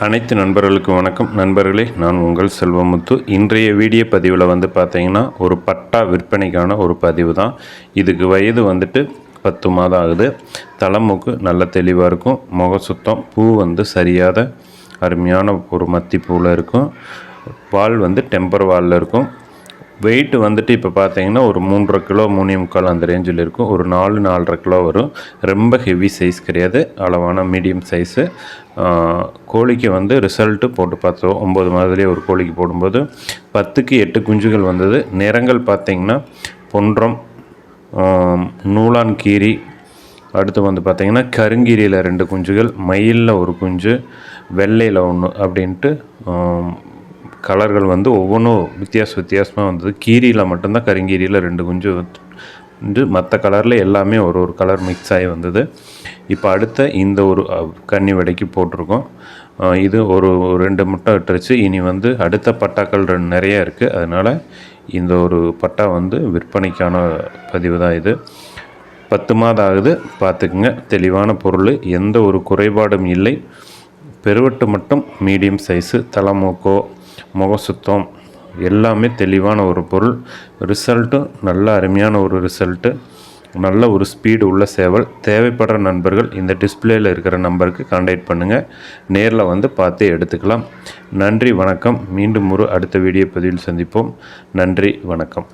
அனைத்து நண்பர்களுக்கும் வணக்கம். நண்பர்களே, நான் உங்கள் செல்வமுத்து. இன்றைய வீடியோ பதிவில் பார்த்தீங்கன்னா ஒரு பட்டா விற்பனைக்கான ஒரு பதிவு தான். இதுக்கு வயது 10 மாதம் ஆகுது. தலைமுக்கு நல்ல தெளிவாக இருக்கும். முக சுத்தம், பூ சரியாத அருமையான ஒரு மத்தி பூவில் இருக்கும். வால் டெம்பர் வாலில் இருக்கும். வெயிட் இப்போ பார்த்தீங்கன்னா ஒரு 3.5 கிலோ 3.25 அந்த ரேஞ்சில் இருக்கும். ஒரு 4-4.5 கிலோ வரும். ரொம்ப ஹெவி சைஸ் கிடையாது, அளவான மீடியம் சைஸு. கோழிக்கு ரிசல்ட்டு போட்டு பார்த்தோம். 9 மாதத்துலேயே ஒரு கோழிக்கு போடும்போது 10க்கு 8 குஞ்சுகள் வந்தது. நிறங்கள் பார்த்திங்கன்னா பொன்றம், நூலான் கீரி, அடுத்து பார்த்திங்கன்னா கருங்கீரியில் 2 குஞ்சுகள், மயிலில் ஒரு குஞ்சு, வெள்ளையில் 1 அப்படின்ட்டு கலர்கள் ஒவ்வொன்றும் வித்தியாசமாக வந்தது. கீரியில் மட்டும்தான், கருங்கீரியில் 2 குஞ்சு மற்ற கலரில் எல்லாமே ஒரு கலர் மிக்ஸ் ஆகி வந்தது. இப்போ அடுத்த இந்த ஒரு கன்னி விடைக்கு போட்டிருக்கோம். இது ஒரு 2 முட்டை விட்டுருச்சு. இனி அடுத்த பட்டாக்கள் நிறையா இருக்குது. அதனால் இந்த ஒரு பட்டா விற்பனைக்கான பதிவு தான் இது. 10 மாதம் ஆகுது. பார்த்துக்குங்க. தெளிவான பொருள், எந்த ஒரு குறைபாடும் இல்லை. பெருவட்டு மட்டும் மீடியம் சைஸு, தலைமூக்கோ முக சுத்தம் எல்லாமே தெளிவான ஒரு பொருள். ரிசல்ட்டும் நல்ல அருமையான ஒரு ரிசல்ட்டு, நல்ல ஒரு ஸ்பீடு உள்ள சேவல். தேவைப்படுற நண்பர்கள் இந்த டிஸ்பிளேயில் இருக்கிற நம்பருக்கு கான்டாக்ட் பண்ணுங்கள். நேரில் பார்த்து எடுத்துக்கலாம். நன்றி, வணக்கம். மீண்டும் ஒரு அடுத்த வீடியோ பதிவில் சந்திப்போம். நன்றி, வணக்கம்.